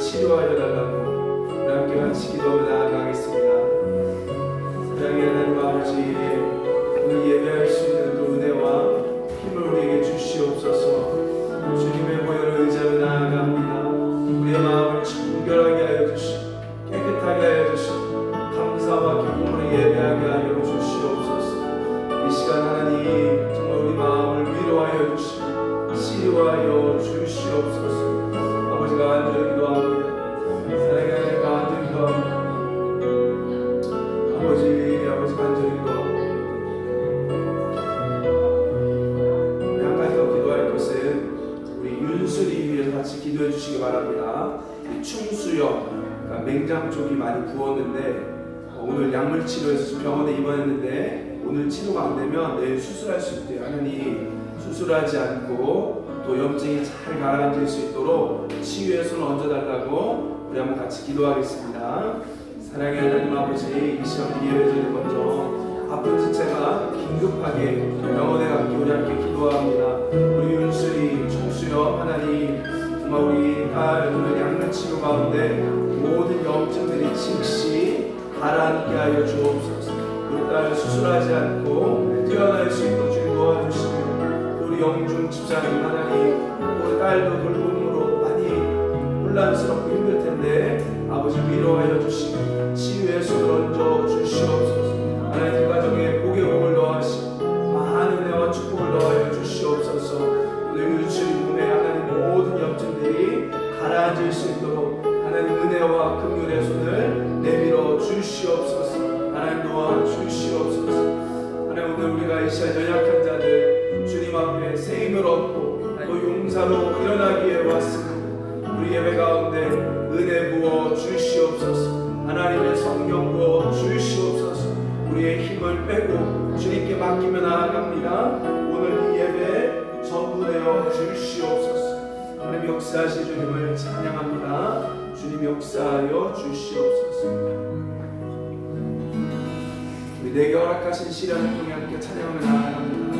치료하여 달라고 우리 함께 같이 기도하며 나아가겠습니다. 사랑의 하나님 아버지, 오늘 예배할 수 있는 또 은혜와 힘을 우리에게 주시옵소서. 주님의 보혈을 의지하며 나아갑니다. 우리의 마음을 청결하게 하여 주시고 깨끗하게 하여 주시고 감사와 기쁨으로 예배하게 하여 주시옵소서. 이 시간 하나님 정말 우리 마음을 위로하여 주시고 치유하여 주시옵소서. 아버지가 간절히 기도합니다. 사랑의 하나님 간절히 기도합니다. 아버지 간절히 기도합니다. 우리 한 가지 더 기도할 것은 우리 윤슬이 위해서 같이 기도해 주시기 바랍니다. 충수염, 그러니까 맹장 쪽이 많이 부었는데 오늘 약물 치료해서 병원에 입원했는데 오늘 치료가 안 되면 내일 수술할 수 있대요. 하나님 수술하지 않고 또 염증이 잘 가라앉을 수 있도록 치유의 손을 얹어달라고 우리 한번 같이 기도하겠습니다. 사랑의 하나님 아버지, 이 시간 예배 전에 먼저 아픈 지체가 긴급하게 병원에 갔기 우리 함께 기도합니다. 우리 윤슬이 충수염 하나님 정말 우리 딸 오늘 약물 치료 가운데 모든 염증들이 즉시 가라앉게 하여 주옵소서. 우리 딸 수술하지 않고 뛰어날 수 있도록 주님 도와주시고 우리 영중 집사님 하나님 우리 딸도 돌봄으로 많이 혼란스럽고 힘들 텐데 아버지 위로하여 주시고 치유의 손을 얹어 주시옵소서. 하나님 가정에 복의 복을 더하시고 많은 은혜와 축복을 더하여 주시옵소서. 오늘 윤수리 몸에 하나님 모든 염증들이 가라앉을 수 있도록 하나님 은혜와 긍휼의 손을 내밀어 주시옵소서. 하나님 도와 주시옵소서. 하나님 오늘 우리가 이 시간 연약한 자들 주님 앞에 새 힘을 얻고 또 용사로 일어나기에 왔습니다. 우리 예배 가운데 은혜 부어 주시옵소서. 하나님의 성령 부어 주시옵소서. 우리의 힘을 빼고 주님께 맡기며 나아갑니다. 오늘 이 예배 전부 내어 주시옵소서. 하나님 역사하실 주님을 찬양합니다. 주님 역사하여 주시옵소서. 우리 내게 허락하신 시련을 통해 함께 찬양하며 나아갑니다.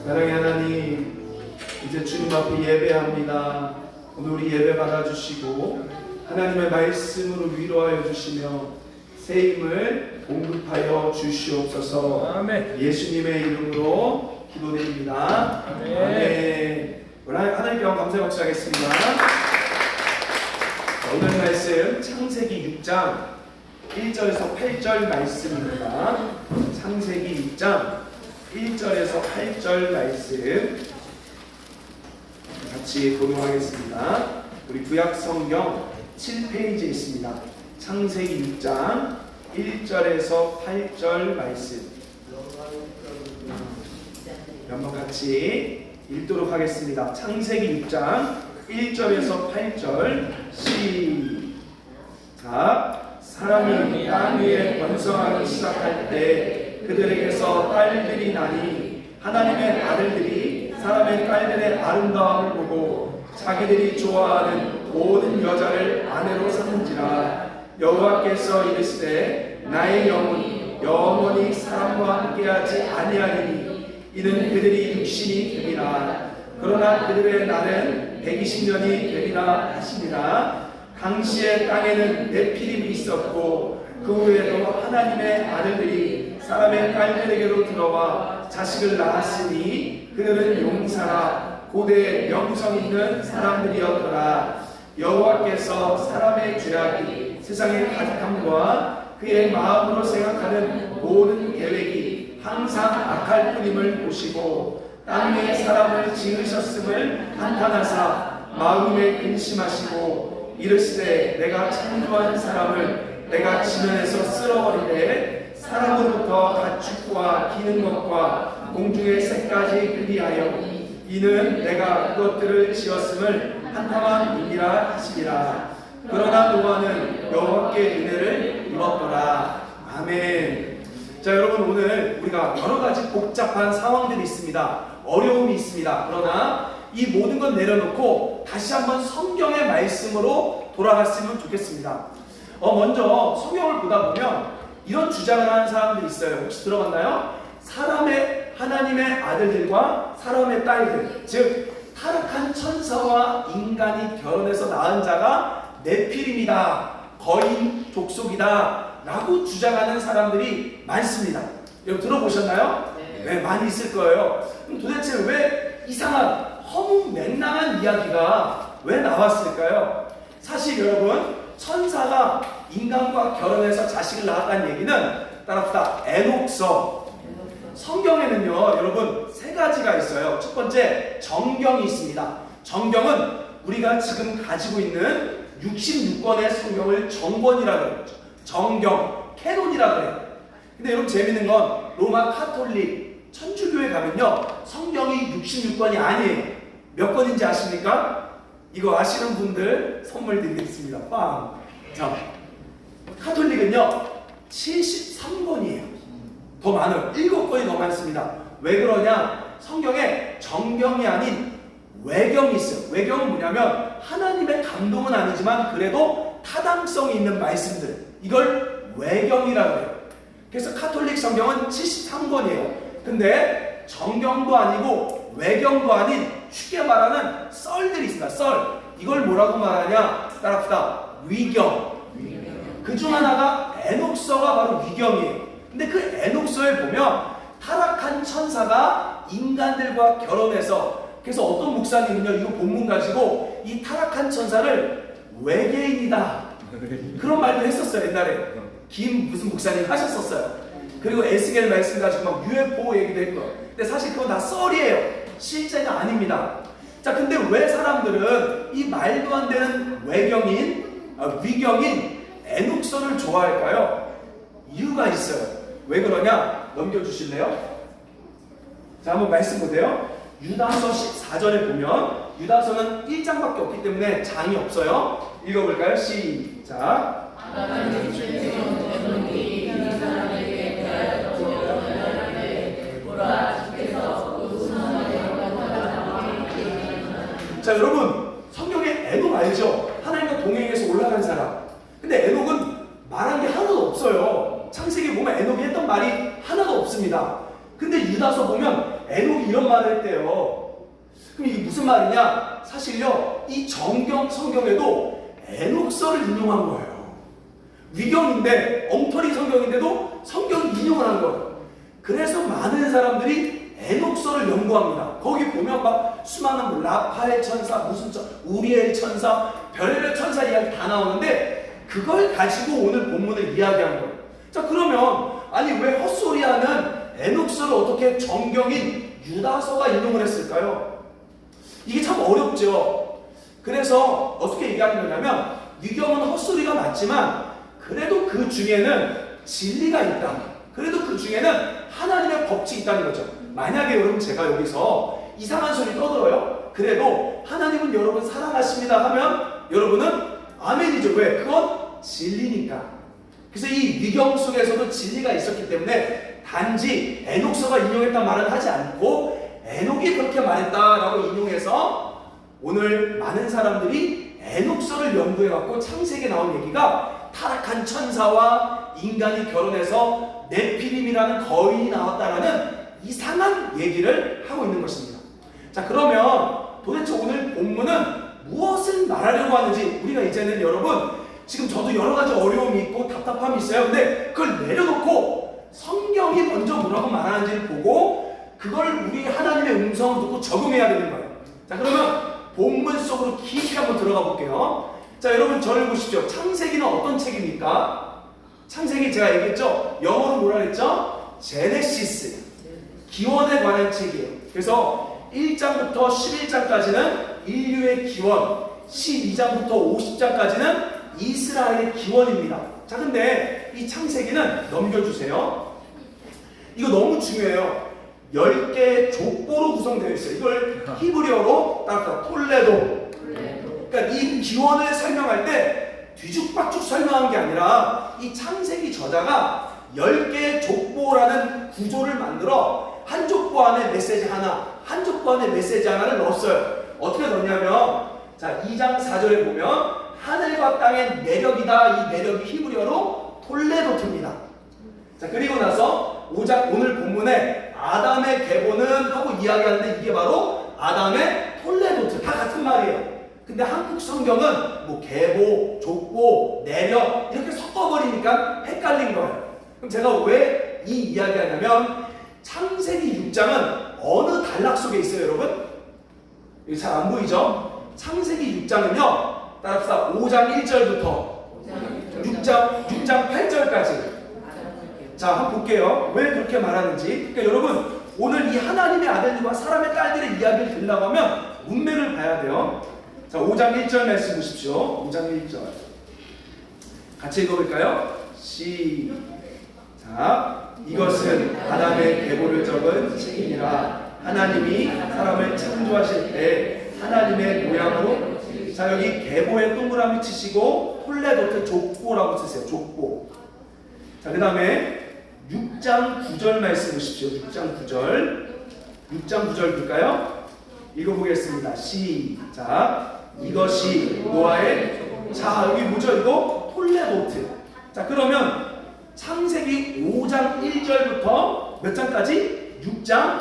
사랑의 하나님, 이제 주님 앞에 예배합니다. 오늘 우리 예배 받아주시고 하나님의 말씀으로 위로하여 주시며 새 힘을 공급하여 주시옵소서. 아멘. 예수님의 이름으로 기도드립니다. 아멘. 아멘. 우리 하나님께 감사 박수하겠습니다. 오늘 말씀 창세기 6장 1절에서 8절 말씀입니다. 창세기 6장 1절에서 8절 말씀 같이 공유하겠습니다. 우리 구약성경 7페이지에 있습니다. 창세기 6장 1절에서 8절 말씀 한번 같이 읽도록 하겠습니다. 창세기 6장 1절에서 8절 시작. 사람이 땅 위에 번성하기 시작할 때 그들에게서 딸들이 나니 하나님의 아들들이 사람의 딸들의 아름다움을 보고 자기들이 좋아하는 모든 여자를 아내로 삼은지라. 여호와께서 이르시되 나의 영혼이 영원히 사람과 함께하지 아니하리니 이는 그들이 육신이 되리라. 그러나 그들의 날은 120년이 되리라 하시니라. 당시에 땅에는 네피림이 있었고 그 후에도 하나님의 아들들이 사람의 딸들에게로 들어와 자식을 낳았으니 그들은 용사라 고대 명성 있는 사람들이었더라. 여호와께서 사람의 죄악이 세상의 가득함과 그의 마음으로 생각하는 모든 계획이 항상 악할 뿐임을 보시고 땅 위에 사람을 지으셨음을 한탄하사 마음에 근심하시고 이르시되 내가 창조한 사람을 내가 지면에서 쓸어버리되 사람으로부터 가축과 기는 것과 공중의 새까지 그리하여 이는 내가 그것들을 지었음을 한탄함이니라 하시니라. 그러나 노아는 여호와께 은혜를 입었더라. 아멘. 자, 여러분, 오늘 우리가 여러 가지 복잡한 상황들이 있습니다. 어려움이 있습니다. 그러나 이 모든 건 내려놓고 다시 한번 성경의 말씀으로 돌아갔으면 좋겠습니다. 먼저 성경을 보다 보면 이런 주장을 하는 사람들이 있어요. 혹시 들어봤나요? 하나님의 아들들과 사람의 딸들, 즉 타락한 천사와 인간이 결혼해서 낳은 자가 네피림이다, 거인 족속이다 라고 주장하는 사람들이 많습니다. 여러분 들어보셨나요? 네, 많이 있을 거예요. 그럼 도대체 왜 이상한 허무맹랑한 이야기가 왜 나왔을까요? 사실 여러분, 천사가 인간과 결혼해서 자식을 낳았다는 얘기는 따라합시다, 에녹서. 성경에는요 여러분 세 가지가 있어요. 첫 번째, 정경이 있습니다. 정경은 우리가 지금 가지고 있는 66권의 성경을 정권이라고 해요. 정경, 캐논이라고 해요. 근데 여러분 재밌는 건 로마 카톨릭 천주교에 가면요 성경이 66권이 아니에요. 몇 권인지 아십니까? 이거 아시는 분들 선물 드리겠습니다. 빵! 자, 카톨릭은요 73권이에요. 더 많아요. 7권이 더 많습니다. 왜 그러냐? 성경에 정경이 아닌 외경이 있어요. 외경은 뭐냐면 하나님의 감동은 아니지만 그래도 타당성이 있는 말씀들, 이걸 외경이라고 해요. 그래서 카톨릭 성경은 73권이에요. 근데 정경도 아니고 외경도 아닌 쉽게 말하는 썰들이 있습니다. 썰. 이걸 뭐라고 말하냐? 따라합시다. 위경. 그 중 하나가 에녹서가 바로 위경이에요. 근데 그 에녹서에 보면 타락한 천사가 인간들과 결혼해서, 그래서 어떤 목사님은요 이거 본문 가지고 이 타락한 천사를 외계인이다 그런 말도 했었어요. 옛날에 김 무슨 목사님 하셨었어요. 그리고 에스겔 말씀 가지고 막 UFO 얘기도 했고. 근데 사실 그건 다 썰이에요. 실제가 아닙니다. 자, 근데 왜 사람들은 이 말도 안 되는 위경인 에녹서를 좋아할까요? 이유가 있어요. 왜 그러냐? 넘겨주실래요? 자, 한번 말씀 보세요. 유다서 14절에 보면, 유다서는 1장밖에 없기 때문에 장이 없어요. 읽어볼까요? 시작. 자, 여러분 성경에 에녹 알죠? 하나님과 동행해서 올라간 사람. 근데 에녹은 말한 게 하나도 없어요. 창세기 보면 에녹이 했던 말이 하나도 없습니다. 근데 유다서 보면 에녹이 이런 말을 했대요. 그럼 이게 무슨 말이냐? 사실요 이 정경 성경에도 에녹서를 인용한 거예요. 위경인데, 엉터리 성경인데도 성경 인용을 한 거예요. 그래서 많은 사람들이 에녹서를 연구합니다. 거기 보면 막 수많은 뭐 라파엘 천사, 무슨 우리엘 천사, 별의별 천사 이야기 다 나오는데 그걸 가지고 오늘 본문을 이야기한 거예요. 자, 그러면 아니 왜 헛소리하는 에녹서를 어떻게 정경인 유다서가 인용을 했을까요? 이게 참 어렵죠. 그래서 어떻게 얘기하는 거냐면, 위경은 헛소리가 맞지만 그래도 그 중에는 진리가 있다. 그래도 그 중에는 하나님의 법칙이 있다는 거죠. 만약에 여러분 제가 여기서 이상한 소리 떠들어요. 그래도 하나님은 여러분 사랑하십니다 하면 여러분은 아멘이죠. 왜? 그건 진리니까. 그래서 이 위경 속에서도 진리가 있었기 때문에 단지 에녹서가 인용했단 말은 하지 않고 에녹이 그렇게 말했다라고 인용해서 오늘 많은 사람들이 에녹서를 연구해갖고 창세기에 나온 얘기가 타락한 천사와 인간이 결혼해서 네피림이라는 거인이 나왔다라는 이상한 얘기를 하고 있는 것입니다. 자, 그러면 도대체 오늘 본문은 무엇을 말하려고 하는지 우리가 이제는 여러분, 지금 저도 여러 가지 어려움이 있고 답답함이 있어요. 근데 그걸 내려놓고 성경이 먼저 뭐라고 말하는지를 보고 그걸 우리 하나님의 음성을 듣고 적용해야 되는 거예요. 자, 그러면 본문 속으로 깊이 한번 들어가 볼게요. 자, 여러분 저를 보십시오. 창세기는 어떤 책입니까? 창세기 제가 얘기했죠? 영어로 뭐라 그랬죠? 제네시스. 기원에 관한 책이에요. 그래서 1장부터 11장까지는 인류의 기원, 12장부터 50장까지는 이스라엘의 기원입니다. 자, 근데 이 창세기는 넘겨주세요. 이거 너무 중요해요. 10개의 족보로 구성되어 있어요. 이걸 히브리어로 따라 톨레도. 그러니까 이 기원을 설명할 때 뒤죽박죽 설명한 게 아니라 이 창세기 저자가 10개의 족보라는 구조를 만들어 한 족보 안에 메시지 하나, 한 족보 안에 메시지 하나를 넣었어요. 어떻게 넣냐면, 자, 2장 4절에 보면 하늘과 땅의 내력이다. 이 내력이 히브리어로 톨레도트입니다. 자, 그리고 나서 오늘 본문에 아담의 계보는 하고 이야기하는데 이게 바로 아담의 톨레도트 다 같은 말이에요. 근데 한국 성경은 뭐 계보, 족보, 내력 이렇게 섞어버리니까 헷갈린 거예요. 그럼 제가 왜 이 이야기하냐면 창세기 6장은 어느 단락 속에 있어요, 여러분? 이거 잘 안 보이죠? 창세기 6장은요, 따라합시다. 5장 1절부터 6장 8절까지. 자, 한번 볼게요. 왜 그렇게 말하는지. 그러니까 여러분, 오늘 이 하나님의 아들들과 사람의 딸들의 이야기를 들으려고 하면 문맥을 봐야 돼요. 자, 5장 1절 말씀 보십시오. 5장 1절. 같이 읽어볼까요? 시작. 이것은 아담의 계보를 적은 책이니라. 하나님이 사람을 창조하실 때 하나님의 모양으로. 자, 여기 계보에 동그라미 치시고 톨레도트 족보라고 쓰세요. 족보. 자, 그 다음에 6장 9절 말씀 보십시오. 6장 9절. 6장 9절 볼까요? 읽어보겠습니다. 시작. 이것이 노아의. 자, 여기 뭐죠? 이거 톨레도트. 자, 그러면 창세기 5장 1절부터 몇 장까지? 6장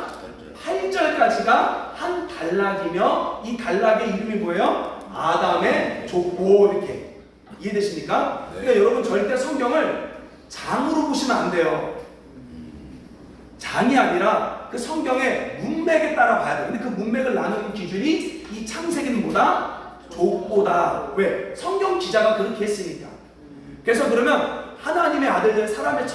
8절까지가 한 단락이며 이 단락의 이름이 뭐예요? 아담의 족보. 이렇게 이해되십니까? 네. 그러니까 여러분 절대 성경을 장으로 보시면 안 돼요. 장이 아니라 그 성경의 문맥에 따라 봐야 돼요. 근데 그 문맥을 나누는 기준이 이 창세기는 뭐다? 족보다. 왜? 성경 기자가 그렇게 했으니까. 그래서 그러면 하나님의 아들들, 사람의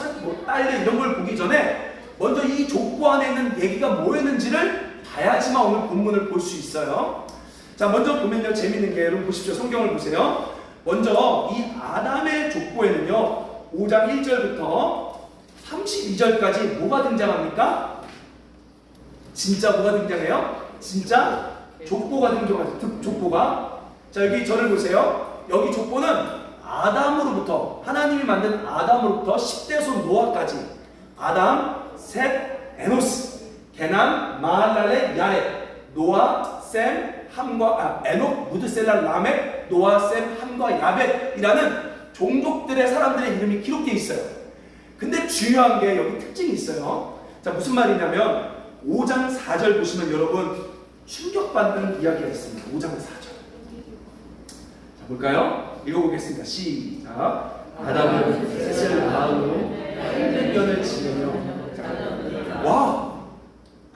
딸들 이런 걸 보기 전에 먼저 이 족보 안에 있는 얘기가 뭐였는지를 봐야지만 오늘 본문을 볼 수 있어요. 자, 먼저 보면요, 재밌는 게, 여러분 보십시오. 성경을 보세요. 먼저 이 아담의 족보에는요 5장 1절부터 32절까지 뭐가 등장합니까? 진짜 뭐가 등장해요? 진짜 족보가 등장하죠. 족보가. 자, 여기 저를 보세요. 여기 족보는 아담으로부터, 하나님이 만든 아담으로부터 10대손 노아까지, 아담, 셋, 에노스, 게남, 마할랄레, 야렛, 노아, 셈, 함과 에녹, 무드셀라, 라멕, 노아, 셈, 함과 야벳이라는 종족들의 사람들의 이름이 기록되어 있어요. 근데 중요한 게 여기 특징이 있어요. 자, 무슨 말이냐면 5장 4절 보시면 여러분 충격받는 이야기가 있습니다. 5장 4절. 자, 볼까요? 읽어보겠습니다. 시작. 아담은 셋을 낳으므로 800년을 지내며. 와!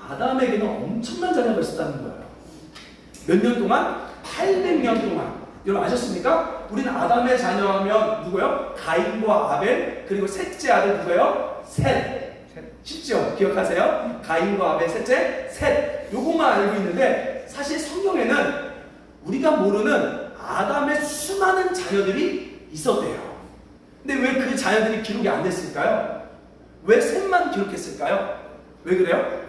아담에게는 엄청난 자녀가 있었다는 거예요. 몇 년 동안? 800년 동안. 여러분 아셨습니까? 우리는 아담의 자녀하면 누구요? 가인과 아벨, 그리고 셋째 아들 누구예요? 셋. 쉽죠? 기억하세요? 가인과 아벨, 셋째 셋. 요것만 알고 있는데 사실 성경에는 우리가 모르는 아담의 수많은 자녀들이 있었대요. 근데 왜 그 자녀들이 기록이 안 됐을까요? 왜 셋만 기록했을까요? 왜 그래요?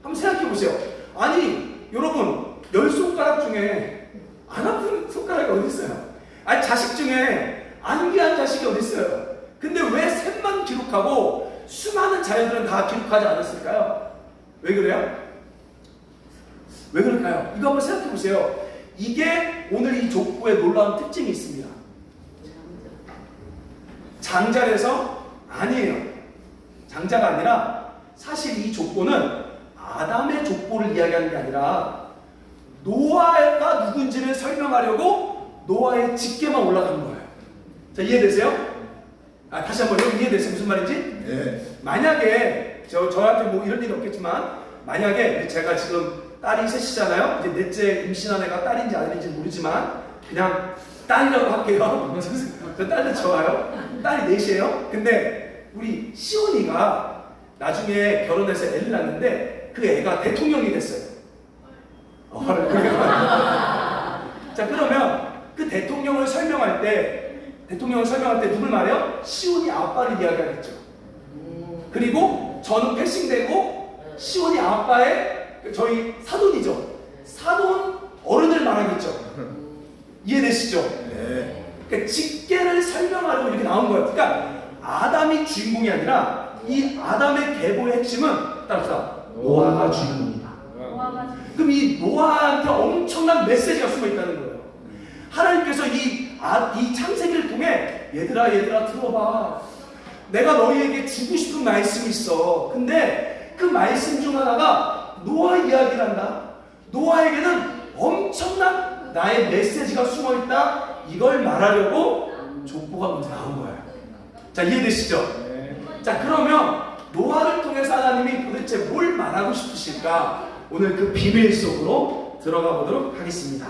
한번 생각해 보세요. 아니 여러분 10손가락 중에 안 아픈 손가락이 어디 있어요? 아니 자식 중에 안 귀한 자식이 어디 있어요? 근데 왜 셋만 기록하고 수많은 자녀들은 다 기록하지 않았을까요? 왜 그래요? 왜 그럴까요? 이거 한번 생각해 보세요. 이게 오늘 이 족보의 놀라운 특징이 있습니다. 장자라서 아니에요. 장자가 아니라 사실 이 족보는 아담의 족보를 이야기하는 게 아니라 노아가 누군지를 설명하려고 노아의 직계만 올라간 거예요. 자, 이해되세요? 다시 한번 여러분 이해되세요? 무슨 말인지? 네. 만약에 저한테 뭐 이런 일이 없겠지만 만약에 제가 지금 딸이 셋이잖아요. 이제 넷째 임신한 애가 딸인지 아들인지 모르지만 그냥 딸이라고 할게요. 저 딸도 좋아요. 딸이 넷이에요. 근데 우리 시온이가 나중에 결혼해서 애를 낳는데 그 애가 대통령이 됐어요. 자, 그러면 그 대통령을 설명할 때 누굴 말해요? 시온이 아빠를 이야기하겠죠. 그리고 저는 패싱되고 시온이 아빠의 저희 사돈이죠. 사돈 어른을 말하겠죠. 이해되시죠? 네. 그러니까 직계를 설명하려고 이렇게 나온 거예요. 그러니까 아담이 주인공이 아니라 이 아담의 계보의 핵심은 따라서 노아가 주인공이다. 그럼 이 노아한테 엄청난 메시지가 숨어 있다는 거예요. 하나님께서 이 창세기를 통해 얘들아 들어봐. 내가 너희에게 주고 싶은 말씀이 있어. 근데 그 말씀 중 하나가 노아 이야기를 한다. 노아에게는 엄청난 나의 메시지가 숨어있다. 이걸 말하려고 족보가 먼저 나온 거예요. 자, 이해되시죠? 자, 그러면 노아를 통해서 하나님이 도대체 뭘 말하고 싶으실까? 오늘 그 비밀 속으로 들어가 보도록 하겠습니다.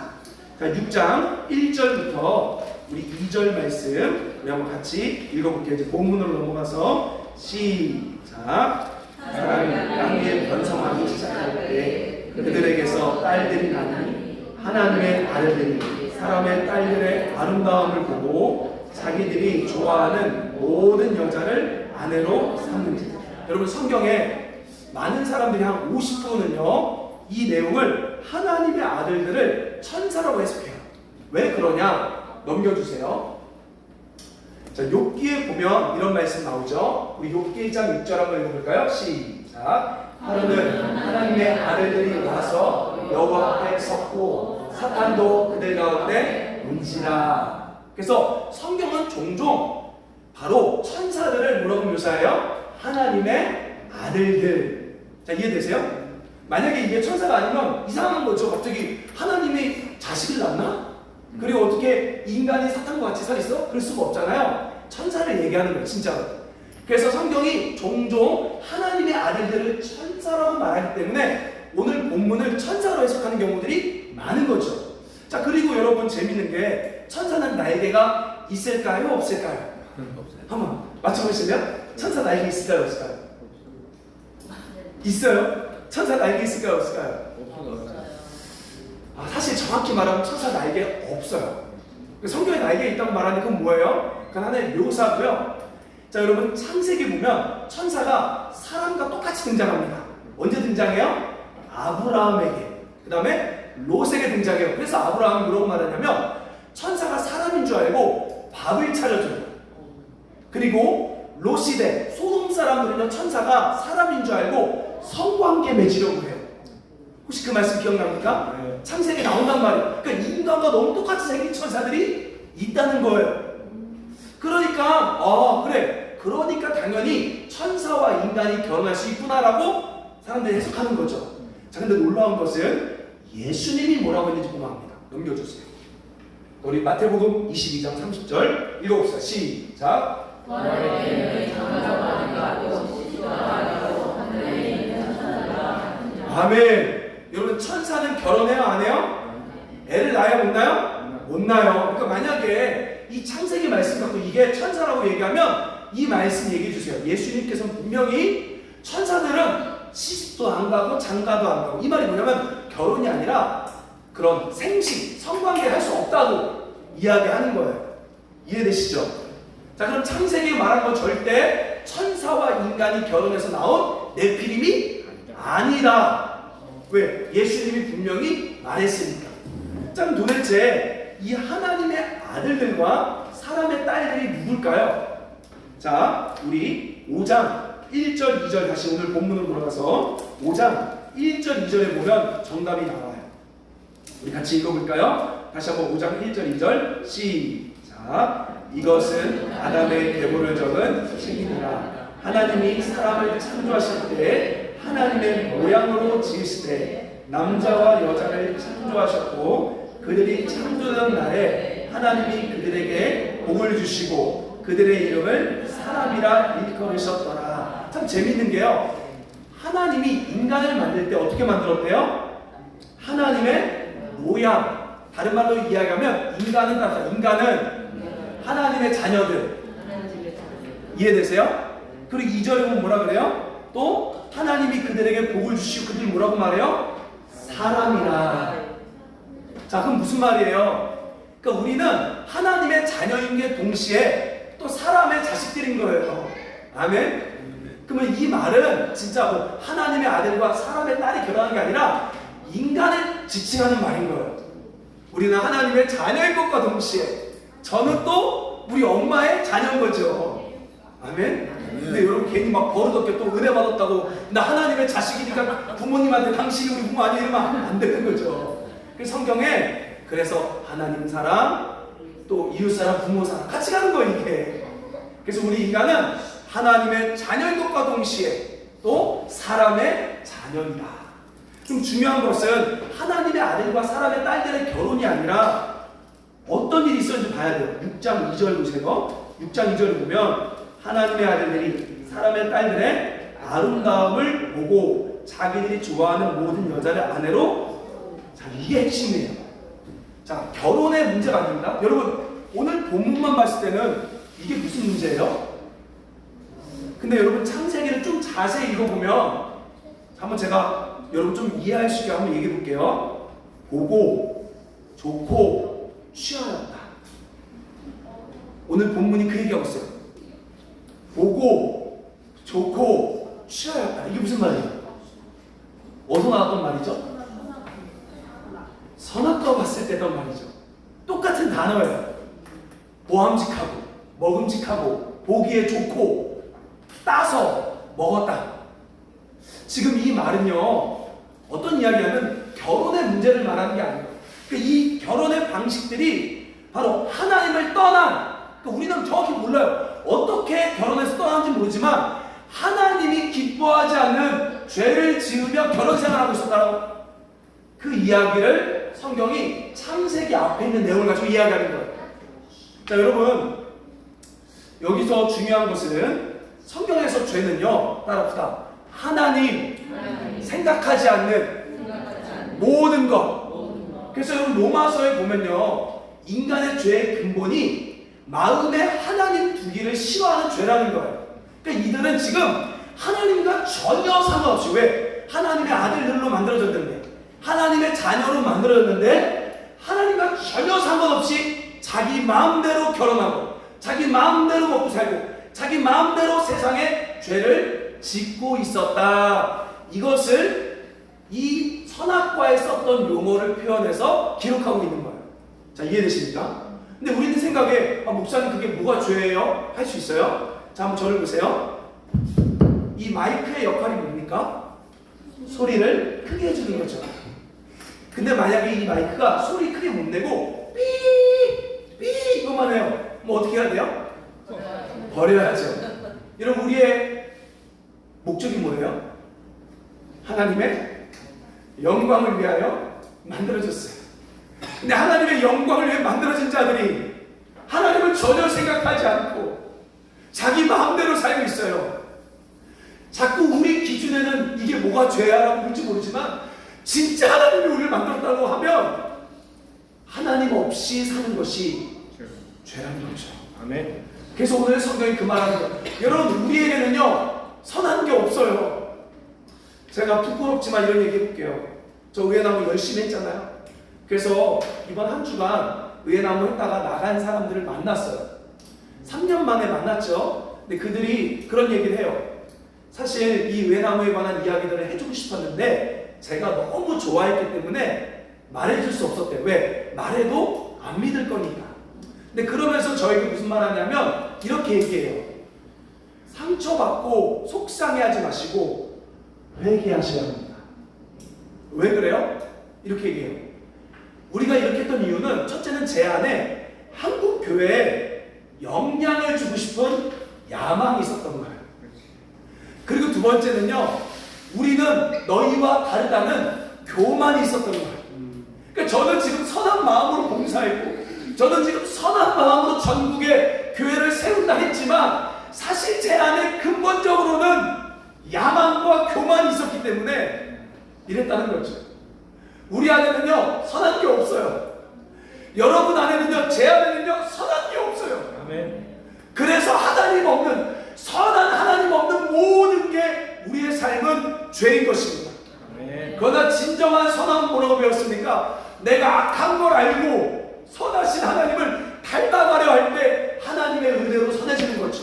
자, 6장 1절부터 우리 2절 말씀 우리 한번 같이 읽어볼게요. 이제 본문으로 넘어가서 시작. 사람이 땅 위에 번성하기 시작할 때 그들에게서 딸들이 나니 하나님의 아들들이 사람의 딸들의 아름다움을 보고 자기들이 좋아하는 모든 여자를 아내로 삼는지. 여러분, 성경에 많은 사람들이 한 50%는요 이 내용을 하나님의 아들들을 천사라고 해석해요. 왜 그러냐? 넘겨주세요. 자, 욥기에 보면 이런 말씀 나오죠. 우리 욥기 1장 6절 한번 읽어볼까요? 시작. 하루는 하나님의 아들들이 와서 여호와 앞에 섰고 사탄도 그들 가운데 운지라. 그래서 성경은 종종 바로 천사들을 뭐라고 묘사해요? 하나님의 아들들. 자, 이해되세요? 만약에 이게 천사가 아니면 이상한 거죠. 갑자기 하나님이 자식을 낳나? 그리고 어떻게 인간이 사탄과 같이 살있어? 그럴 수가 없잖아요. 천사를 얘기하는 거예요, 진짜로. 그래서 성경이 종종 하나님의 아들들을 천사라고 말하기 때문에 오늘 본문을 천사로 해석하는 경우들이 많은 거죠. 자, 그리고 여러분 재밌는 게 천사는 날개가 있을까요? 없을까요? 한번 맞춰보시면 천사 날개 있을까요? 없을까요? 있어요? 천사 날개 있을까요? 없을까요? 사실 정확히 말하면 천사 날개 없어요. 성경에 날개 있다고 말하는 건 뭐예요? 그건 하나의 묘사고요. 자, 여러분 창세기 보면 천사가 사람과 똑같이 등장합니다. 언제 등장해요? 아브라함에게, 그 다음에 롯에게 등장해요. 그래서 아브라함이 뭐라고 말하냐면 천사가 사람인 줄 알고 밥을 차려줘요. 그리고 롯 시대 소돔 사람들은요 천사가 사람인 줄 알고 성관계 맺으려고 해요. 혹시 그 말씀 기억납니까? 네. 창세기에 나온단 말이에요. 그러니까 인간과 너무 똑같이 생긴 천사들이 있다는 거예요. 그러니까 그래, 그러니까 당연히 천사와 인간이 결혼할 수 있구나라고 사람들이 해석하는 거죠. 자, 근데 놀라운 것은 예수님이 뭐라고 했는지 보면 합니다. 넘겨주세요. 우리 마태복음 22장 30절 읽어봅시다. 시작. 아멘. 여러분, 천사는 결혼해요, 안 해요? 애를 낳아요, 못 낳아요? 못 낳아요. 그러니까 만약에 이 창세기 말씀 갖고 이게 천사라고 얘기하면 이 말씀 얘기해 주세요. 예수님께서는 분명히 천사들은 시집도 안 가고 장가도 안 가고, 이 말이 뭐냐면 결혼이 아니라 그런 생식, 성관계 할 수 없다고 이야기하는 거예요. 이해되시죠? 자, 그럼 창세기 말한 건 절대 천사와 인간이 결혼해서 나온 네피림이 아니다. 왜? 예수님이 분명히 말했으니까. 자, 도대체 이 하나님의 아들들과 사람의 딸들이 누굴까요? 자, 우리 5장 1절 2절 다시 오늘 본문으로 돌아가서 5장 1절 2절에 보면 정답이 나와요. 우리 같이 읽어볼까요? 다시 한번 5장 1절 2절 시작. 이것은 아담의 계보를 적은 책임이라. 하나님이 사람을 창조하실 때 하나님의 모양으로 지으실 때 남자와 여자를 창조하셨고 그들이 창조된 날에 하나님이 그들에게 복을 주시고 그들의 이름을 사람이라 일컬으셨더라. 참 재밌는 게요, 하나님이 인간을 만들 때 어떻게 만들었대요? 하나님의 모양. 다른 말로 이야기하면 인간은 하나님의 자녀들. 이해되세요? 그리고 2절에 보면 뭐라 그래요? 또 하나님이 그들에게 복을 주시고 그들이 뭐라고 말해요? 사람이라. 자, 그럼 무슨 말이에요? 그러니까 우리는 하나님의 자녀인 게 동시에 또 사람의 자식들인 거예요. 아멘? 그러면 이 말은 진짜 뭐 하나님의 아들과 사람의 딸이 결혼한 게 아니라 인간을 지칭하는 말인 거예요. 우리는 하나님의 자녀인 것과 동시에 저는 또 우리 엄마의 자녀인 거죠. 아멘? 근데 여러분 괜히 막 버릇없게 또 은혜 받았다고 나 하나님의 자식이니까 부모님한테 당신이 우리 부모 아니에요 이러면 안 되는 거죠. 그래서 성경에 그래서 하나님 사랑 또 이웃 사랑 부모 사랑 같이 가는 거예요 이게. 그래서 우리 인간은 하나님의 자녀인 것과 동시에 또 사람의 자녀이다. 좀 중요한 것은 하나님의 아들과 사람의 딸들의 결혼이 아니라 어떤 일이 있었는지 봐야 돼요. 6장 2절 보세요. 6장 2절 보면 하나님의 아들들이 사람의 딸들의 아름다움을 보고 자기들이 좋아하는 모든 여자를 아내로. 자, 이게 핵심이에요. 자, 결혼의 문제가 아닙니다. 여러분, 오늘 본문만 봤을 때는 이게 무슨 문제예요? 근데 여러분, 창세기를 좀 자세히 읽어보면 한번 제가 여러분 좀 이해할 수 있게 한번 얘기해 볼게요. 보고 좋고 취하였다. 오늘 본문이 그 얘기하고 있어요. 보고 좋고 취하였다. 이게 무슨 말이에요? 어디서 나왔던 말이죠? 선악과 봤을 때던 말이죠. 똑같은 단어예요. 보암직하고 먹음직하고 보기에 좋고 따서 먹었다. 지금 이 말은요, 어떤 이야기냐면 결혼의 문제를 말하는 게 아니에요. 이 결혼의 방식들이 바로 하나님을 떠난, 우리는 정확히 몰라요. 어떻게 결혼해서 떠난지 모르지만 하나님이 기뻐하지 않는 죄를 지으며 결혼 생활하고 있었다고, 그 이야기를 성경이 창세기 앞에 있는 내용을 가지고 이야기하는 거예요. 자, 여러분, 여기서 중요한 것은 성경에서 죄는요, 따라합시다. 하나님 생각하지 않는 모든 것. 그래서 여러분, 로마서에 보면요, 인간의 죄의 근본이 마음에 하나님 두기를 싫어하는 죄라는 거예요. 그러니까 이들은 지금 하나님과 전혀 상관없이, 왜? 하나님의 아들들로 만들어졌는데, 하나님의 자녀로 만들어졌는데, 하나님과 전혀 상관없이 자기 마음대로 결혼하고 자기 마음대로 먹고 살고 자기 마음대로 세상에 죄를 짓고 있었다. 이것을 이 선악과에 썼던 용어를 표현해서 기록하고 있는 거예요. 자, 이해되십니까? 근데 우리는 생각에, 목사님 그게 뭐가 죄예요? 할 수 있어요? 자, 한번 저를 보세요. 이 마이크의 역할이 뭡니까? 소리를 크게 해주는 거죠. 근데 만약에 이 마이크가 소리 크게 못 내고 삐 이것만 해요. 뭐 어떻게 해야 돼요? 버려야죠. 여러분, 우리의 목적이 뭐예요? 하나님의 영광을 위하여 만들어졌어요. 근데 하나님의 영광을 위해 만들어진 자들이 하나님을 전혀 생각하지 않고 자기 마음대로 살고 있어요. 자꾸 우리 기준에는 이게 뭐가 죄야 라고 볼지 모르지만 진짜 하나님이 우리를 만들었다고 하면 하나님 없이 사는 것이 죄라는 거죠. 아멘. 그래서 오늘 성경이 그 말하는 거예요. 여러분, 우리에게는요, 선한 게 없어요. 제가 부끄럽지만 이런 얘기 해볼게요. 저 의회나무 열심히 했잖아요. 그래서 이번 한 주간 의회나무 했다가 나간 사람들을 만났어요. 3년 만에 만났죠. 근데 그들이 그런 얘기를 해요. 사실 이 의회나무에 관한 이야기들을 해주고 싶었는데 제가 너무 좋아했기 때문에 말해줄 수 없었대요. 왜? 말해도 안 믿을 거니까. 근데 그러면서 저에게 무슨 말 하냐면 이렇게 얘기해요. 상처받고 속상해하지 마시고 회개하셔야 합니다. 왜 그래요? 이렇게 얘기해요. 우리가 이렇게 했던 이유는, 첫째는 제 안에 한국 교회에 영향을 주고 싶은 야망이 있었던 거예요. 그리고 두 번째는요, 우리는 너희와 다르다는 교만이 있었던 거예요. 그러니까 저는 지금 선한 마음으로 봉사했고, 저는 지금 선한 마음으로 전국에 교회를 세운다 했지만 사실 제 안에 근본적으로는 야망과 교만이 있었기 때문에 이랬다는 거죠. 우리 안에는요, 선한 게 없어요. 여러분 안에는요, 제 안에는요, 선한 게 없어요. 아멘. 그래서 하나님 없는, 선한 하나님 없는 모든 게 우리의 삶은 죄인 것입니다. 아멘. 그러나 진정한 선함은 뭐라고 배웠습니까? 내가 악한 걸 알고 선하신 하나님을 닮아가려 할 때 하나님의 은혜로 선해지는 거죠.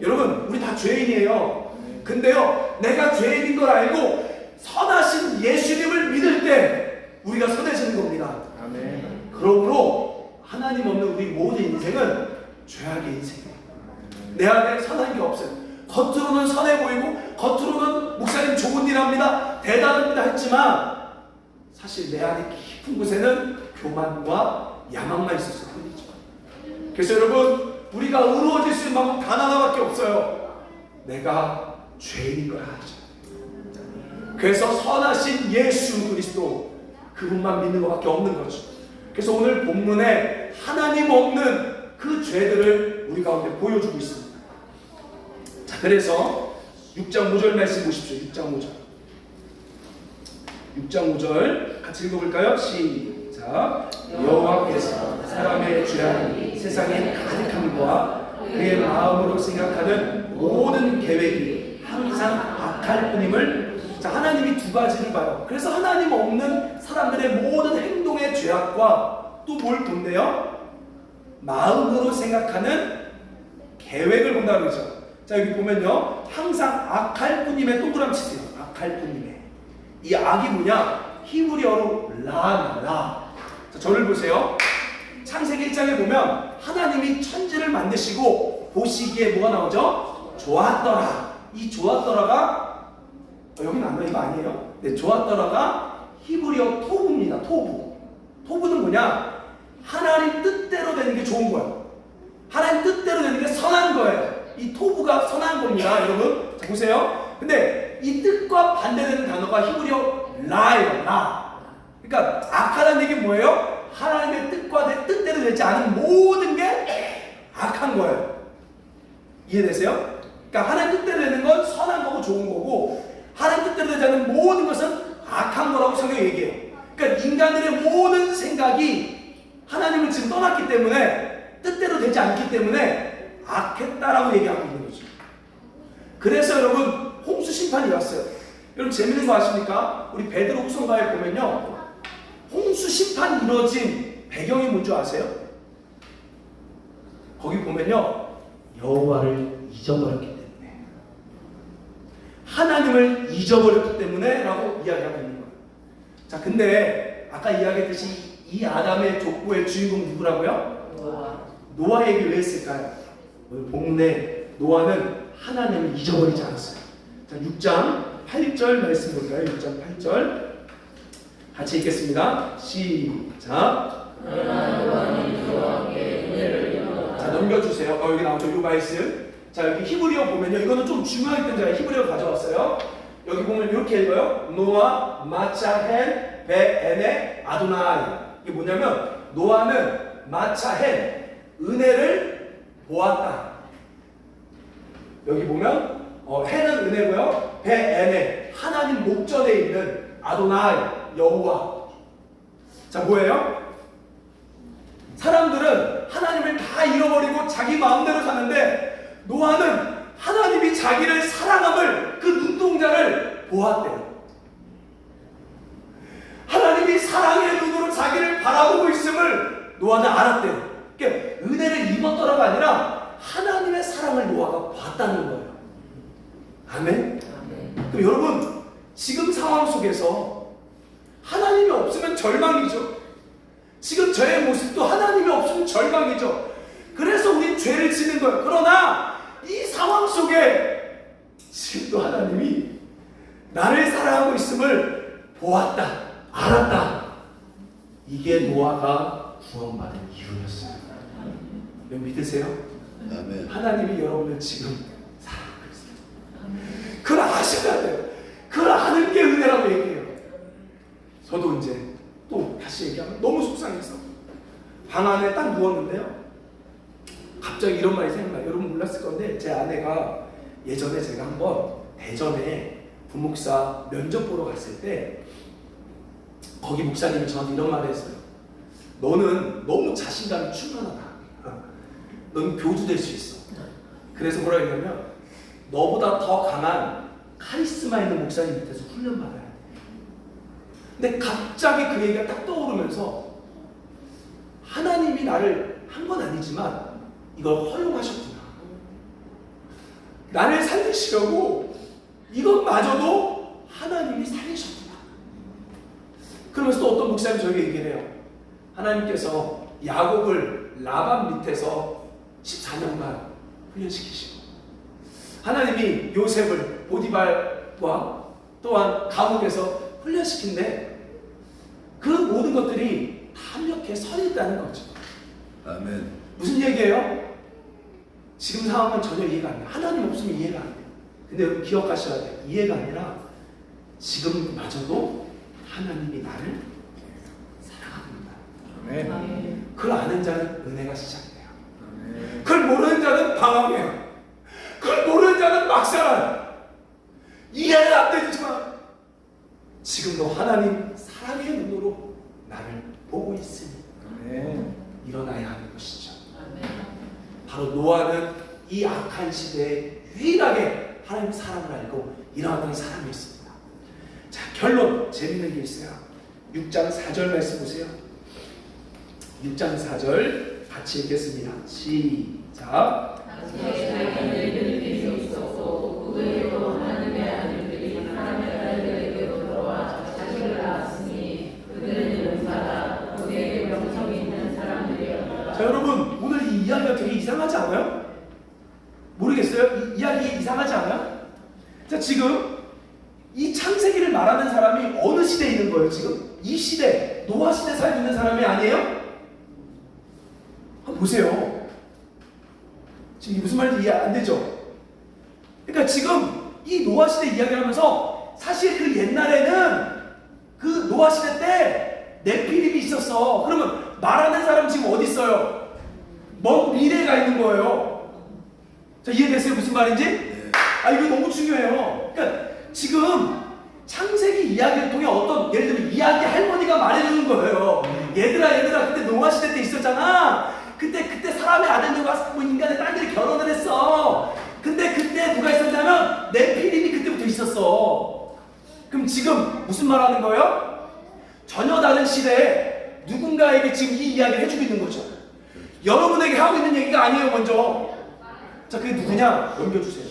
여러분, 우리 다 죄인이에요. 근데요, 내가 죄인인 걸 알고 선하신 예수님을 믿을 때 우리가 선해지는 겁니다. 아멘. 그러므로 하나님 없는 우리 모든 인생은 죄악의 인생이에요. 내 안에 선한 게 없어요. 겉으로는 선해 보이고 겉으로는 목사님 좋은 일 합니다, 대단합니다 했지만 사실 내 안에 깊은 곳에는 교만과 야망만 있었을 뿐이죠. 그래서 여러분, 우리가 의로워질 수 있는 방법 단 하나밖에 없어요. 내가 죄인인 걸 알죠. 그래서 선하신 예수 그리스도 그분만 믿는 것밖에 없는 거죠. 그래서 오늘 본문에 하나님 없는 그 죄들을 우리 가운데 보여주고 있습니다. 자, 그래서 6장 5절 말씀 보십시오. 6장 5절. 6장 5절 같이 읽어볼까요? 시작. 여호와께서 사람의 죄악이 세상에 가득함과 그의 마음으로 생각하는 모든 계획이 항상 악할 뿐임을. 자, 하나님이 두 가지를 봐요. 그래서 하나님 없는 사람들의 모든 행동의 죄악과 또 뭘 본대요? 마음으로 생각하는 계획을 본다고 그러죠. 자, 여기 보면요, 항상 악할 뿐임에 동그라미 치세요. 악할 뿐임에. 이 악이 뭐냐? 히브리어로 라. 자, 저를 보세요. 창세기 1장에 보면 하나님이 천지를 만드시고 보시기에 뭐가 나오죠? 좋았더라. 이 좋았더라가 여기는 안 나와. 이거 아니에요? 네, 좋았더라가 히브리어 토부입니다. 토부는 뭐냐? 하나님 뜻대로 되는 게 좋은 거예요. 하나님 뜻대로 되는 게 선한 거예요. 이 토부가 선한 겁니다, 여러분. 자, 보세요. 근데 이 뜻과 반대되는 단어가 히브리어 라예요. 라. 그러니까 악하다는 얘기 뭐예요? 하나님의 뜻과 뜻대로 되지 않은 모든 게 악한 거예요. 이해되세요? 그러니까 하나님 뜻대로 되는 건 선한 거고 좋은 거고, 하나님 뜻대로 되지 않는 모든 것은 악한 거라고 성경이 얘기해요. 그러니까 인간들의 모든 생각이 하나님을 지금 떠났기 때문에, 뜻대로 되지 않기 때문에 악했다라고 얘기하고 있는 거죠. 그래서 여러분, 홍수 심판이 왔어요. 여러분, 재밌는 거 아십니까? 우리 베드로 후서가에 보면요, 홍수 심판이 이루어진 배경이 뭔지 아세요? 거기 보면요, 여호와를 잊어버렸기 때문에, 하나님을 잊어버렸기 때문에 라고 이야기하고 있는 거예요. 자, 근데 아까 이야기했듯이 이 아담의 족보의 주인공 누구라고요? 노아 얘기를 왜 했을까요? 오늘 본문에 노아는 하나님을 잊어버리지 않았어요. 자, 6장 8절 말씀 볼까요? 6장 8절 같이 읽겠습니다. 시작. 자, 넘겨주세요. 여기 나오죠. 이 말씀. 자, 여기 히브리어 보면요, 이거는 좀 중요하기 때문에 제가 히브리어 가져왔어요. 여기 보면 이렇게 읽어요. 노아 마차헨 베에네 아도나이. 이게 뭐냐면, 노아는 마차헨, 은혜를 보았다. 여기 보면 해는 은혜고요, 베에네, 하나님 목전에 있는 아도나이, 여호와. 자, 뭐예요? 사람들은 하나님을 다 잃어버리고 자기 마음대로 사는데, 노아는 하나님이 자기를 사랑함을, 그 눈동자를 보았대요. 하나님이 사랑의 눈으로 자기를 바라보고 있음을 노아는 알았대요. 그러니까 은혜를 입었더라가 아니라 하나님의 사랑을 노아가 봤다는 거예요. 아멘? 그럼 여러분, 지금 상황 속에서 하나님이 없으면 절망이죠. 지금 저의 모습도 하나님이 없으면 절망이죠. 그래서 우린 죄를 짓는 거예요. 그러나 이 상황 속에 지금도 하나님이 나를 사랑하고 있음을 보았다, 알았다. 이게 노아가 구원받은 이유였어요. 여러분 믿으세요? 아멘. 하나님이 여러분을 지금 사랑하고 있어요. 그걸 아셔야 돼요. 그걸 아는 게 은혜라고 얘기해요. 저도 이제 또 다시 얘기하면 너무 속상해서 방 안에 딱 누웠는데요, 갑자기 이런 말이 생각나요. 여러분 몰랐을 건데, 제 아내가 예전에 제가 한번 대전에 부목사 면접 보러 갔을 때 거기 목사님이 저한테 이런 말을 했어요. 너는 너무 자신감이 충만하다. 넌 교주 될 수 있어. 그래서 뭐라 했냐면, 너보다 더 강한 카리스마 있는 목사님 밑에서 훈련받아야 돼. 근데 갑자기 그 얘기가 딱 떠오르면서, 하나님이 나를 한 건 아니지만 이걸 허용하셨구나. 나를 살리시려고 이것마저도 하나님이 살리셨구나. 그러면서 또 어떤 목사님 저에게 얘기를 해요. 하나님께서 야곱을 라반 밑에서 14년간 훈련시키시고, 하나님이 요셉을 보디발과 또한 감옥에서 훈련시킨데, 그 모든 것들이 다 합력해 선했다는 거죠. 아멘. 무슨 얘기예요? 지금 상황은 전혀 이해가 안 돼요. 하나님 없으면 이해가 안 돼요. 근데 기억하셔야 돼요. 이해가 아니라 지금마저도 하나님이 나를 사랑합니다. 아멘. 그걸 아는 자는 은혜가 시작돼요. 아멘. 그걸 모르는 자는 방황해요. 그걸 모르는 자는 막 살아요. 이해는 안 되지만 지금도 하나님 사랑의 눈으로 나를 보고 있으니 아멘. 일어나야 하는 것이죠. 바로 노아는 이 악한 시대에 유일하게 하나님의 사랑을 알고 일어나는 사람이었습니다. 자, 결론 재밌는 게 있어요. 6장 4절 말씀 보세요. 6장 4절 같이 읽겠습니다. 시작. 자, 여러분 오늘 이 이야기가 되게 이상하지 않아요? 모르겠어요? 이 이야기 이상하지 않아요? 자, 지금 이 창세기를 말하는 사람이 어느 시대에 있는 거예요? 지금 이 시대, 노아 시대 살고 있는 사람이 아니에요? 한번 보세요. 지금 무슨 말인지 이해 안 되죠? 그러니까 지금 이 노아 시대 이야기를 하면서 사실 그 옛날에는 그 노아 시대 때 네피림이 있었어. 그러면 말하는 사람 지금 어디 있어요? 먼 미래가 있는 거예요. 자, 이해됐어요? 무슨 말인지? 아, 이거 너무 중요해요. 그러니까 지금 창세기 이야기를 통해 어떤, 예를 들면 이야기 할머니가 말해주는 거예요. 얘들아 그때 노아 시대 때 있었잖아. 그때 사람의 아들 누가 뭐 인간의 딸들이 결혼을 했어. 근데 그때 누가 있었냐면 네피림이 그때부터 있었어. 그럼 지금 무슨 말 하는 거예요? 전혀 다른 시대에 누군가에게 지금 이 이야기를 해주고 있는 거죠. 여러분에게 하고 있는 얘기가 아니에요. 먼저 자, 그게 누구냐? 넘겨주세요.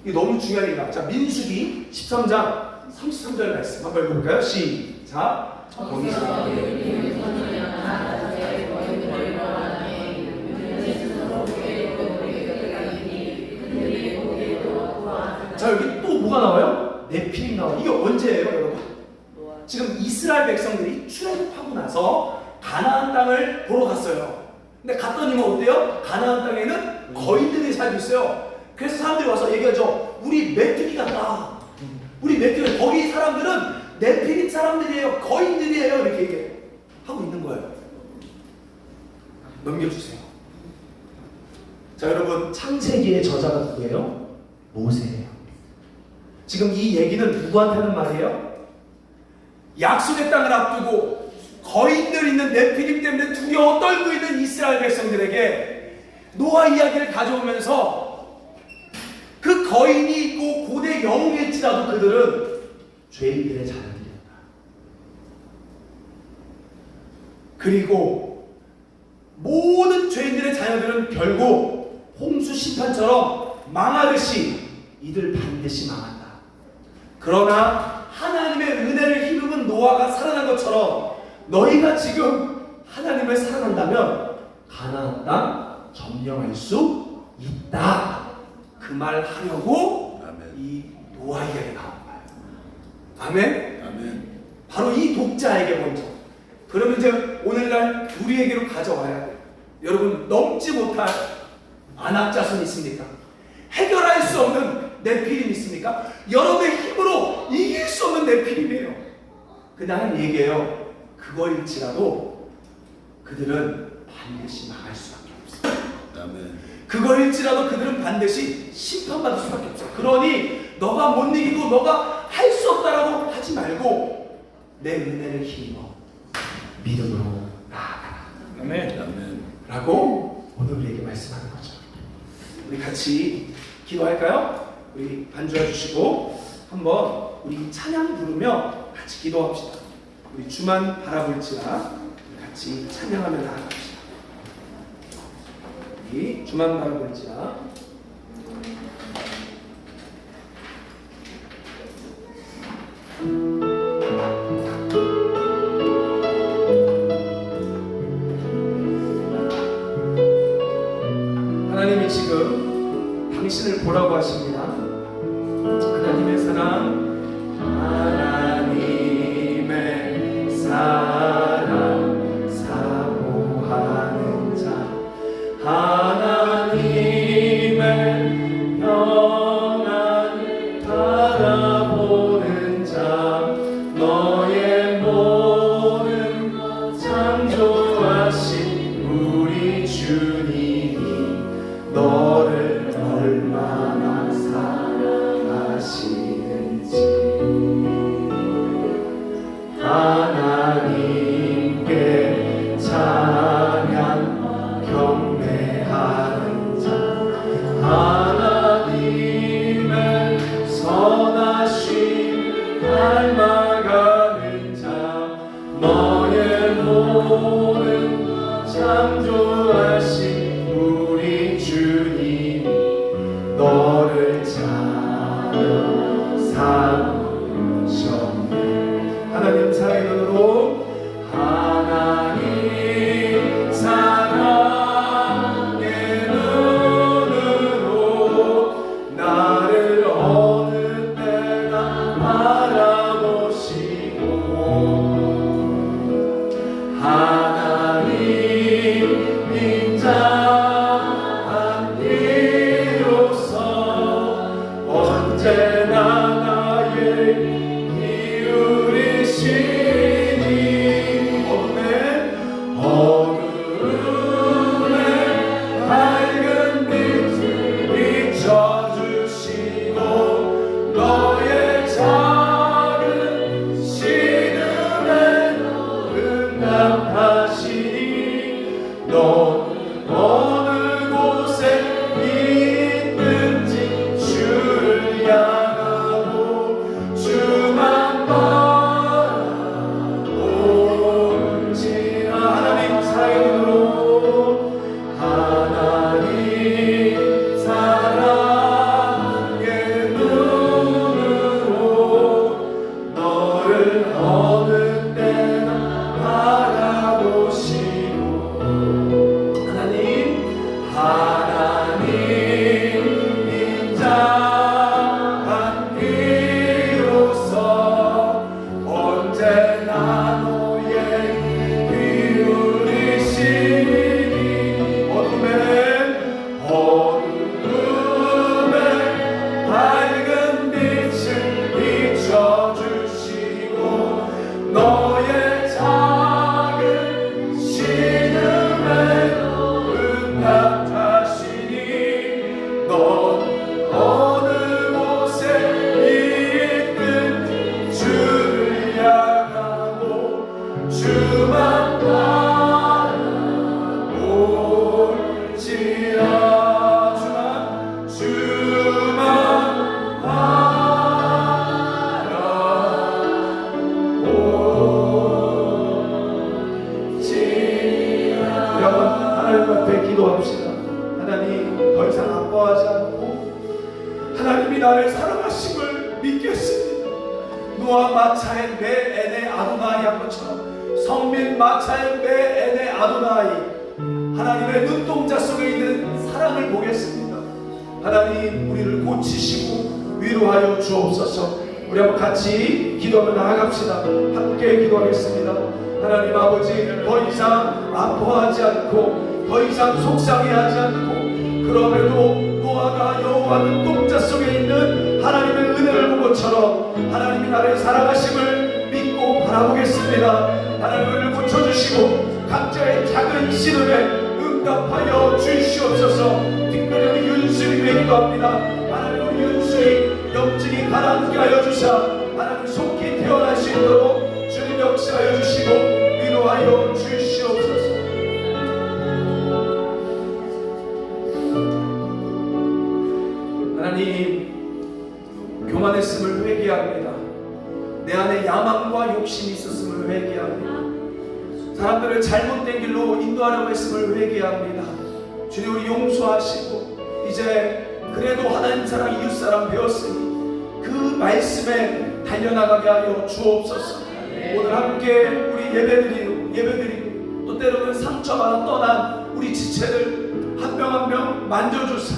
이게 너무 중요한 얘기다. 자, 민수기 13장 33절 말씀 한번 읽어볼까요? 시작. 자, 여기 또 뭐가 나와요? 네피림 나와요. 이게 언제예요, 여러분? 지금 이스라엘 백성들이 출애굽하고 나서 가나안 땅을 보러 갔어요. 근데 갔더니 뭐 어때요? 가나안 땅에는 거인들이 살고 있어요. 그래서 사람들이 와서 얘기하죠. 우리 메뚜기 같다. 우리 메뚜기, 거기 사람들은 네피림 사람들이에요. 거인들이에요. 이렇게 얘기하고 있는 거예요. 넘겨주세요. 자, 여러분 창세기의 저자가 누구예요? 모세예요. 지금 이 얘기는 누구한테 하는 말이에요? 약속의 땅을 앞두고 거인들 있는 네피림 때문에 두려워 떨고 있는 이스라엘 백성들에게 노아 이야기를 가져오면서 그 거인이 있고 고대 영웅일지라도 그들은 죄인들의 자녀들이었다. 그리고 모든 죄인들의 자녀들은 결국 홍수 심판처럼 망하듯이 이들 반드시 망한다. 그러나 하나님의 은혜를 힘입은 노아가 살아난 것처럼 너희가 지금 하나님을 사랑한다면 가나안 땅 점령할 수 있다. 그 말 하려고 아멘. 이 노아 이야기가 나온 거예요. 아멘? 아멘. 바로 이 독자에게 먼저. 그러면 이제 오늘날 우리에게로 가져와야 돼요. 여러분, 넘지 못할 안악자손 있습니까? 해결할 수 없는 네피림 있습니까? 여러분의 힘으로 이길 수 없는 네피림이에요. 근데 하나님 얘기해요. 그거일지라도 그들은 반드시 망할 수밖에 없어요. 아멘. 그거일지라도 그들은 반드시 심판받을 수밖에 없어. 그러니 너가 못 이기고 너가 할 수 없다라고 하지 말고 내 은혜를 힘입어 믿음으로 나아가라. 아멘. 아멘. 라고 오늘 우리에게 말씀하는 거죠. 우리 같이 기도할까요? 우리 반주해 주시고 한번 우리 찬양 부르며 같이 기도합시다. 우리 주만 바라볼지라 같이 찬양하며 나아갑시다. 우리 주만 바라볼지라. 하나님이 지금 당신을 보라고 하십니다. 하나님의 사랑, 하나님의 사랑, 사모하는 자, 하나님 닮아가는 자 너의 모든 창조하신 우리 주님이 너를 잘 삼으셨네. 하나님 사랑의 눈으로 하나님 사랑의 눈으로 나를 어느 때나 바라보시고 하나님 인자한 이로서 언제나 나의 이웃이시니 어둠에 밝은 빛을 비춰주시고 너의 작은 시름에 응답하시니 너는 어느 곳에 있든지 주를 향하고 주만 바라볼지라. 하나님 사랑의 눈으로 하나님 사랑의 눈으로 너를 어느 때나 바라보시고 하나님 인자한 이로서 언제나 너의 이웃이시니 어둠에 밝은 빛을 비춰주시고 너의 작은 시름에 응답하시니 넌 어느 곳에 있든지 주를 향하고 주만 바라볼지라. 주만 바라볼지라. 여러분 하나님 앞에 기도합시다. 하나님 더 이상 아파하지 않고 하나님이 나를 사랑하심을 믿겠습니다. 노아 마차의 매 에네 아도나이 한 것처럼 성민 마차의 매 에네 아도나이 하나님의 눈동자 속에 있는 사랑을 보겠습니다. 하나님 우리를 고치시고 위로하여 주옵소서. 우리 한번 같이 기도하며 나아갑시다. 함께 기도하겠습니다. 하나님 아버지 더 이상 아파하지 않고 더 이상 속상해하지 않고 그럼에도 노아가 여호와 눈동자 속에 있는 하나님의 은혜를 본 것처럼 하나님이 나를 사랑하심을 믿고 바라보겠습니다. 하나님 우리를 고쳐주시고 각자의 작은 시름에 응답하여 주시옵소서. 특별히 우리 윤수님에 기도합니다. 하나님 우리 윤수님 영증이 가라앉게 하여 주사 하나님 속히 태어날 수 있도록 주님 역사하여 주시고 위로하여 주시옵소서. 하나님 교만했음을 회개합니다. 내 안에 야망과 욕심이 있었음을 회개합니다. 사람들을 잘못된 길로 인도하려고 했음을 회개합니다. 주님 우리 용서하시고 이제 그래도 하나님 사랑 이웃사랑 배웠으니 그 말씀에 달려나가게 하여 주옵소서. 오늘 함께 우리 예배드리고 또 때로는 상처받아 떠난 우리 지체를 한 명 한 명 만져주사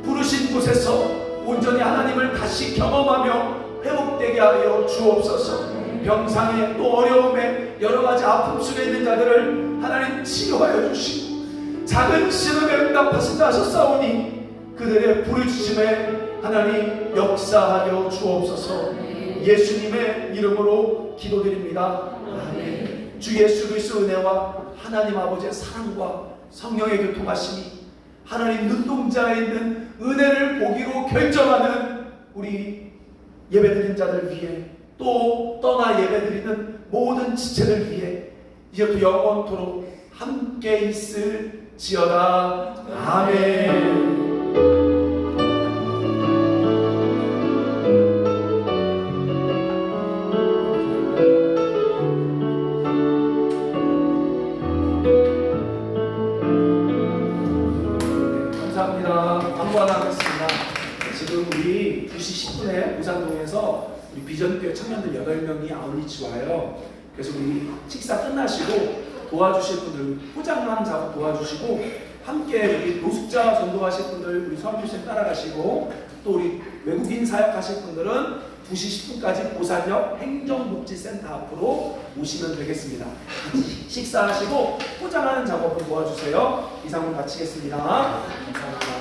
부르신 곳에서 온전히 하나님을 다시 경험하며 회복되게 하여 주옵소서. 병상에 또 어려움에 여러가지 아픔 속에 있는 자들을 하나님 치료하여 주시고 작은 시름에 응답하신다 하셨사오니 그들의 부르짖음에 하나님 역사하여 주옵소서. 예수님의 이름으로 기도드립니다. 아멘. 주 예수 그리스도 은혜와 하나님 아버지의 사랑과 성령의 교통하심이 하나님 눈동자에 있는 은혜를 보기로 결정하는 우리 예배드린 자들 위해 또 떠나 예배드리는 모든 지체들 위해 이제부터 영원토록 함께 있을지어다. 아멘. 비전교회 청년들 8명이 아울리치 와요. 그래서 우리 식사 끝나시고 도와주실 분들 포장만 작업 도와주시고 함께 우리 노숙자 전도하실 분들 우리 서울교생 따라가시고 또 우리 외국인 사역하실 분들은 2시 10분까지 보산역 행정복지센터 앞으로 오시면 되겠습니다. 같이 식사하시고 포장하는 작업을 도와주세요. 이상으로 마치겠습니다. 감사합니다.